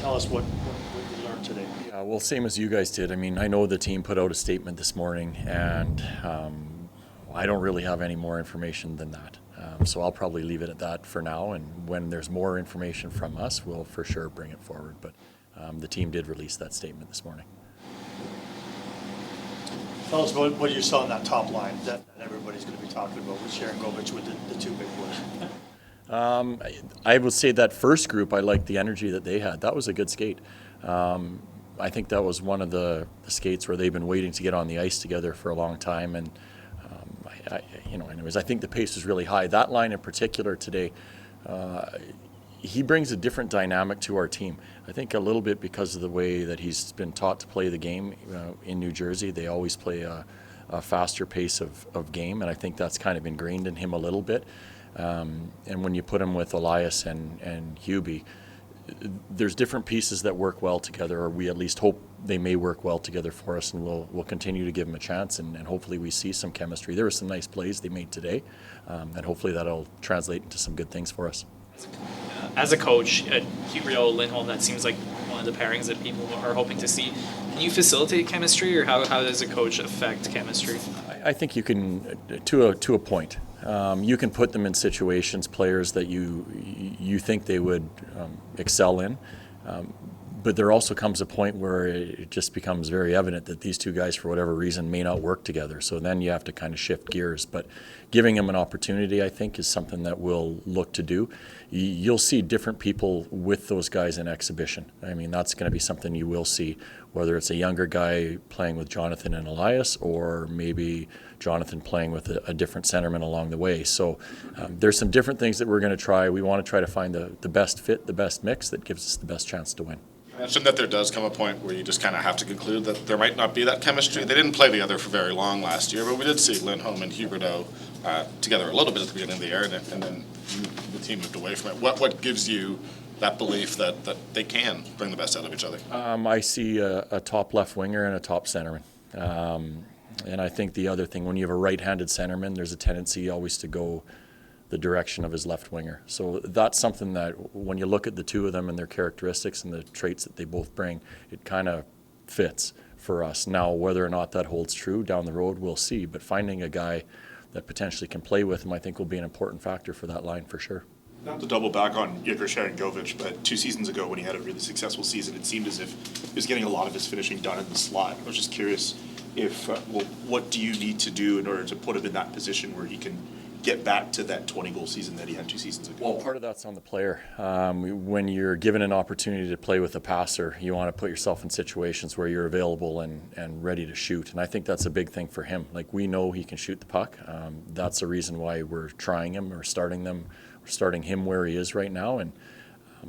Tell us what you learned today. Well, same as you guys did. I mean, I know the team put out a statement this morning, and I don't really have any more information than that. So I'll probably leave it at that for now, and when there's more information from us, we'll for sure bring it forward. But the team did release that statement this morning. Tell us what you saw in that top line that everybody's going to be talking about with Sharon Govich with the two big boys. I would say that first group, I liked the energy that they had. That was a good skate. I think that was one of the skates where they've been waiting to get on the ice together for a long time, and anyways, I think the pace was really high. That line in particular today, he brings a different dynamic to our team. I think a little bit because of the way that he's been taught to play the game in New Jersey. They always play a faster pace of game, and I think that's kind of ingrained in him a little bit. And when you put him with Elias and Hubie, there's different pieces that work well together, or we at least hope they may work well together for us, and we'll continue to give them a chance, and hopefully we see some chemistry. There were some nice plays they made today, and hopefully that'll translate into some good things for us. As a coach, Huberdeau, Lindholm, that seems like one of the pairings that people are hoping to see. Can you facilitate chemistry, or how does a coach affect chemistry? I think you can, to a point. You can put them in situations, players that you think they would excel in, but there also comes a point where it just becomes very evident that these two guys, for whatever reason, may not work together. So then you have to kind of shift gears. But giving them an opportunity, I think, is something that we'll look to do. You'll see different people with those guys in exhibition. I mean, that's going to be something you will see, whether it's a younger guy playing with Jonathan and Elias, or maybe Jonathan playing with a different centerman along the way. So there's some different things that we're going to try. We want to try to find the best fit, the best mix that gives us the best chance to win. You mentioned that there does come a point where you just kind of have to conclude that there might not be that chemistry. They didn't play together for very long last year, but we did see Lindholm and Huberdeau together a little bit at the beginning of the year, and then the team moved away from it. What gives you that belief that they can bring the best out of each other? I see a top left winger and a top centerman. And I think the other thing, when you have a right-handed centerman, there's a tendency always to go the direction of his left winger. So that's something that when you look at the two of them and their characteristics and the traits that they both bring, it kind of fits for us. Now, whether or not that holds true down the road, we'll see. But finding a guy that potentially can play with him, I think, will be an important factor for that line for sure. Not to double back on Yegor Sharangovich, but 2 seasons ago when he had a really successful season, it seemed as if he was getting a lot of his finishing done in the slot. I was just curious if, what do you need to do in order to put him in that position where he can get back to that 20-goal season that he had 2 seasons ago? Well, part of that's on the player. When you're given an opportunity to play with a passer, you want to put yourself in situations where you're available and ready to shoot. And I think that's a big thing for him. Like, we know he can shoot the puck. That's the reason why we're trying him or starting them. We're starting him where he is right now. And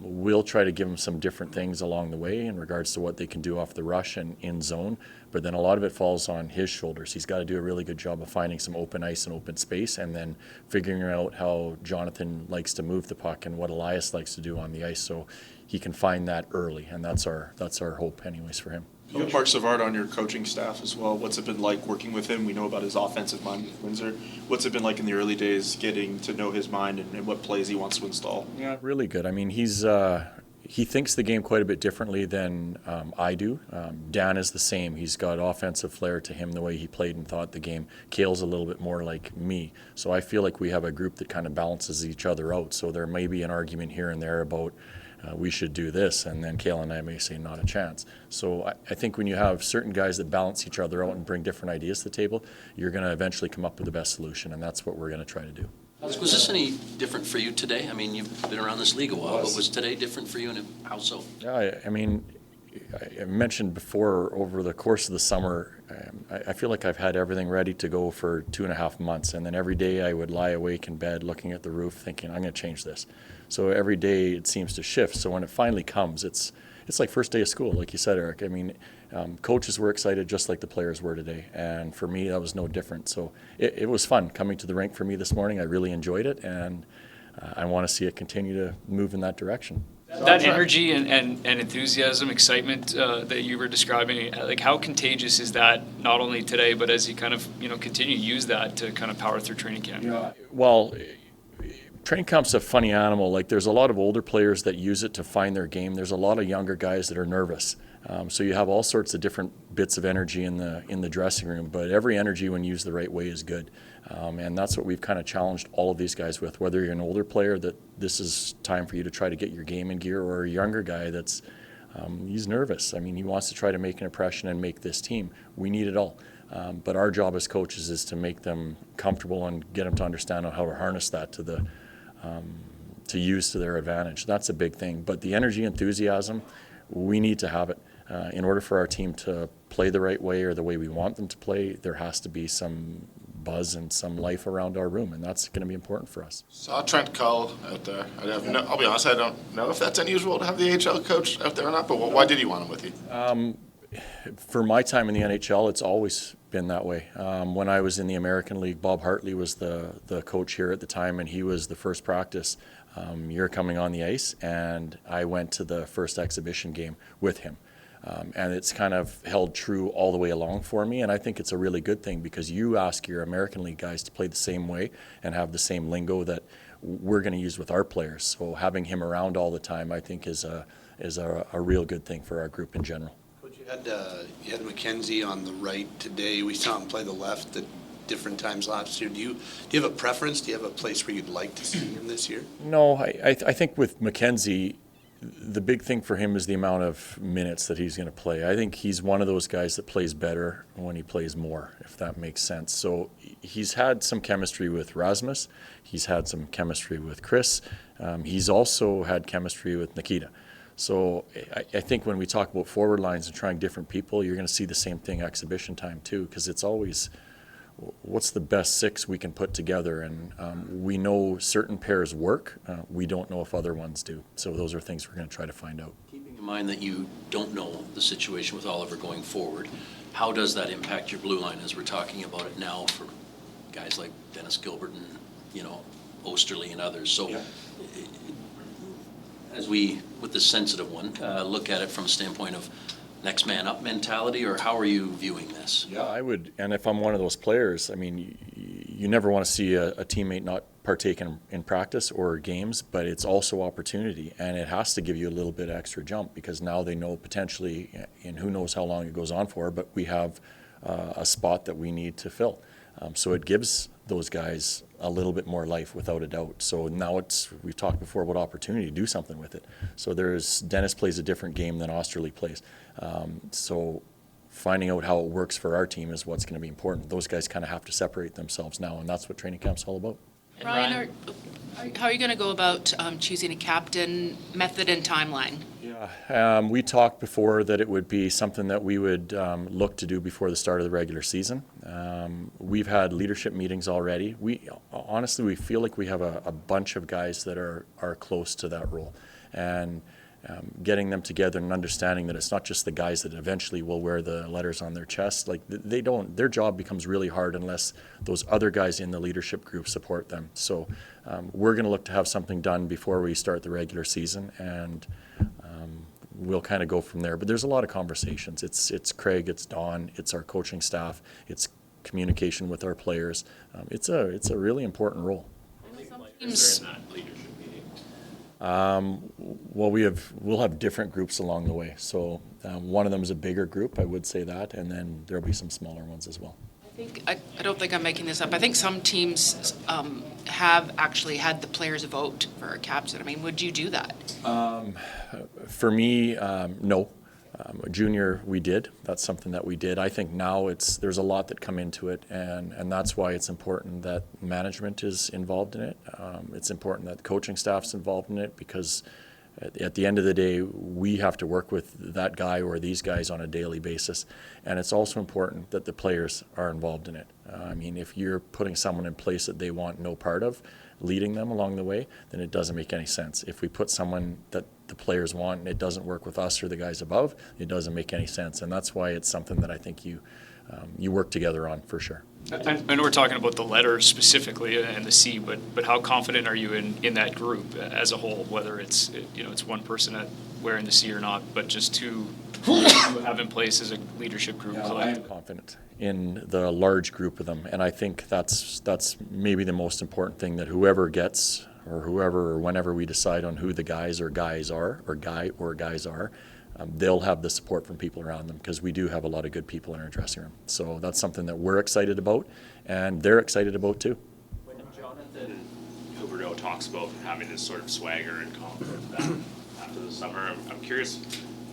we'll try to give him some different things along the way in regards to what they can do off the rush and in zone. But then a lot of it falls on his shoulders. He's got to do a really good job of finding some open ice and open space, and then figuring out how Jonathan likes to move the puck and what Elias likes to do on the ice, so he can find that early. And that's our hope anyways for him. You have Mark Savard on your coaching staff as well. What's it been like working with him? We know about his offensive mind with Windsor. What's it been like in the early days getting to know his mind and what plays he wants to install? Yeah, really good. I mean, he thinks the game quite a bit differently than I do. Dan is the same. He's got offensive flair to him, the way he played and thought the game. Kale's a little bit more like me. So I feel like we have a group that kind of balances each other out. So there may be an argument here and there about we should do this, and then Kale and I may say not a chance. So I think when you have certain guys that balance each other out and bring different ideas to the table, you're going to eventually come up with the best solution, and that's what we're going to try to do. Was this any different for you today? I mean, you've been around this league a while, but was today different for you, and how so? Yeah, I mean, I mentioned before, over the course of the summer, I feel like I've had everything ready to go for 2.5 months, and then every day I would lie awake in bed looking at the roof thinking, I'm going to change this. So every day it seems to shift. So when it finally comes, it's like first day of school, like you said, Eric. I mean, coaches were excited just like the players were today, and for me that was no different. So it was fun coming to the rink for me this morning. I really enjoyed it, and I want to see it continue to move in that direction. That energy and enthusiasm, excitement that you were describing, like how contagious is that not only today, but as you kind of continue to use that to kind of power through training camp? Yeah. Well, Training camp's a funny animal. Like, there's a lot of older players that use it to find their game. There's a lot of younger guys that are nervous. So you have all sorts of different bits of energy in the dressing room, but every energy when used the right way is good. And that's what we've kind of challenged all of these guys with, whether you're an older player that this is time for you to try to get your game in gear, or a younger guy that's he's nervous. I mean, he wants to try to make an impression and make this team. We need it all. But our job as coaches is to make them comfortable and get them to understand how to harness that to use to their advantage. That's a big thing. But the energy, enthusiasm, we need to have it. In order for our team to play the right way or the way we want them to play, there has to be some buzz and some life around our room, and that's going to be important for us. Saw Trent Cull out there. I'll be honest, I don't know if that's unusual to have the AHL coach out there or not, but why did you want him with you? For my time in the NHL, it's always been that way. When I was in the American League, Bob Hartley was the coach here at the time, and he was the first practice. You're coming on the ice, and I went to the first exhibition game with him. And it's kind of held true all the way along for me, and I think it's a really good thing, because you ask your American League guys to play the same way and have the same lingo that we're going to use with our players. So having him around all the time, I think, is a real good thing for our group in general. Coach, you had McKenzie on the right today. We saw him play the left at different times last year. Do you have a preference? Do you have a place where you'd like to see him this year? No, I think with McKenzie, the big thing for him is the amount of minutes that he's going to play. I think he's one of those guys that plays better when he plays more, if that makes sense. So he's had some chemistry with Rasmus. He's had some chemistry with Chris. He's also had chemistry with Nikita. So I think when we talk about forward lines and trying different people, you're going to see the same thing exhibition time too, because it's always what's the best six we can put together, and we know certain pairs work. We don't know if other ones do. So those are things we're going to try to find out. Keeping in mind that you don't know the situation with Oliver going forward, how does that impact your blue line as we're talking about it now for guys like Dennis Gilbert and, Osterley and others? So as we, with this sensitive one, look at it from a standpoint of next man up mentality, or how are you viewing this? Yeah, I would, and if I'm one of those players, I mean, you never want to see a teammate not partake in practice or games, but it's also opportunity, and it has to give you a little bit extra jump, because now they know potentially, and who knows how long it goes on for, but we have a spot that we need to fill. So it gives those guys a little bit more life, without a doubt. So now we've talked before about opportunity to do something with it. So Dennis plays a different game than Osterley plays. So finding out how it works for our team is what's going to be important. Those guys kind of have to separate themselves now, and that's what training camp's all about. Ryan, how are you going to go about choosing a captain, method, and timeline? Yeah, we talked before that it would be something that we would look to do before the start of the regular season. We've had leadership meetings already. Honestly, we feel like we have a bunch of guys that are close to that role, and getting them together and understanding that it's not just the guys that eventually will wear the letters on their chest. Like, their job becomes really hard unless those other guys in the leadership group support them. So we're going to look to have something done before we start the regular season, and we'll kind of go from there. But there's a lot of conversations. It's Craig, it's Don, it's our coaching staff, it's communication with our players. It's a really important role. Well, we'll have different groups along the way. So one of them is a bigger group, I would say that, and then there'll be some smaller ones as well. I don't think I'm making this up. I think some teams have actually had the players vote for a captain. I mean, would you do that? For me, no. Junior, we did. That's something that we did. I think now there's a lot that come into it, and that's why it's important that management is involved in it. It's important that the coaching staff's involved in it, because at the end of the day, we have to work with that guy or these guys on a daily basis. And it's also important that the players are involved in it. I mean, if you're putting someone in place that they want no part of, leading them along the way, then it doesn't make any sense. If we put someone that the players want and it doesn't work with us or the guys above, it doesn't make any sense. And that's why it's something that I think you work together on for sure. I know we're talking about the letter specifically and the C, but how confident are you in that group as a whole, whether it's one person wearing the C or not, but just two you have in place as a leadership group? Yeah, I am confident in the large group of them, and I think that's maybe the most important thing, that whoever gets or whoever or whenever we decide on who the guys are, they'll have the support from people around them, because we do have a lot of good people in our dressing room. So that's something that we're excited about, and they're excited about too. When Jonathan Huberdeau talks about having this sort of swagger and confidence back after the summer, I'm curious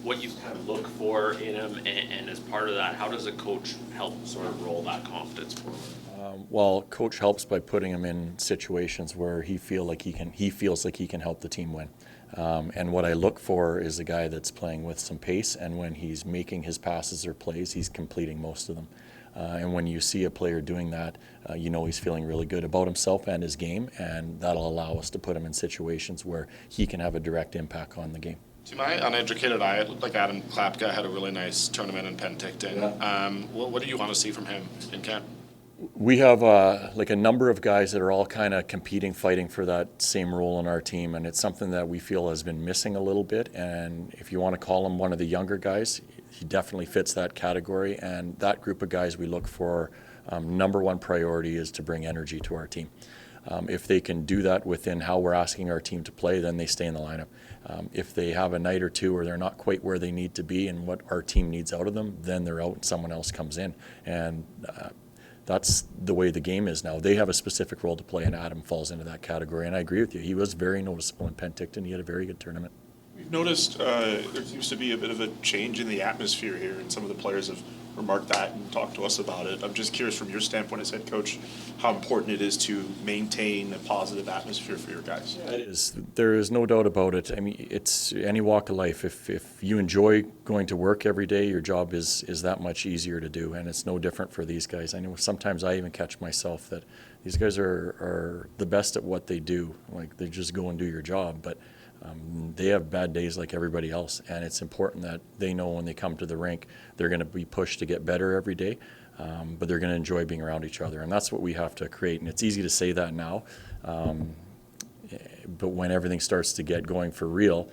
what you kind of look for in him, and as part of that, how does a coach help sort of roll that confidence forward? Well, coach helps by putting him in situations where he feels like he can help the team win. And what I look for is a guy that's playing with some pace, and when he's making his passes or plays, he's completing most of them. And when you see a player doing that, you know he's feeling really good about himself and his game, and that'll allow us to put him in situations where he can have a direct impact on the game. To my uneducated eye, it looked like Adam Klapka had a really nice tournament in Penticton. Yeah. What do you want to see from him in camp? We have like a number of guys that are all kind of competing, fighting for that same role in our team, and it's something that we feel has been missing a little bit. And if you want to call him one of the younger guys, he definitely fits that category. And that group of guys we look for, number one priority is to bring energy to our team. If they can do that within how we're asking our team to play, then they stay in the lineup. If they have a night or two where they're not quite where they need to be and what our team needs out of them, then they're out and someone else comes in. And that's the way the game is now. They have a specific role to play, and Adam falls into that category. And I agree with you. He was very noticeable in Penticton. He had a very good tournament. We've noticed there seems to be a bit of a change in the atmosphere here, and some of the players have remarked that and talked to us about it. I'm just curious, from your standpoint as head coach, how important it is to maintain a positive atmosphere for your guys. Yeah, it is. There is no doubt about it. I mean, it's any walk of life. If you enjoy going to work every day, your job is that much easier to do, and it's no different for these guys. I know sometimes I even catch myself that these guys are the best at what they do. Like, they just go and do your job, but they have bad days like everybody else, and it's important that they know when they come to the rink they're going to be pushed to get better every day, but they're going to enjoy being around each other, and that's what we have to create. And it's easy to say that now, but when everything starts to get going for real,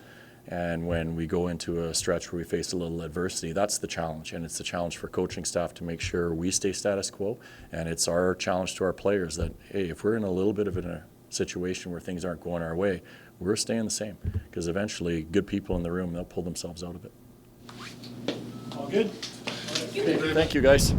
and when we go into a stretch where we face a little adversity, that's the challenge. And it's the challenge for coaching staff to make sure we stay status quo, and it's our challenge to our players that, hey, if we're in a little bit of a situation where things aren't going our way, we're staying the same, because eventually good people in the room, they'll pull themselves out of it. All good? Okay, thank you, guys.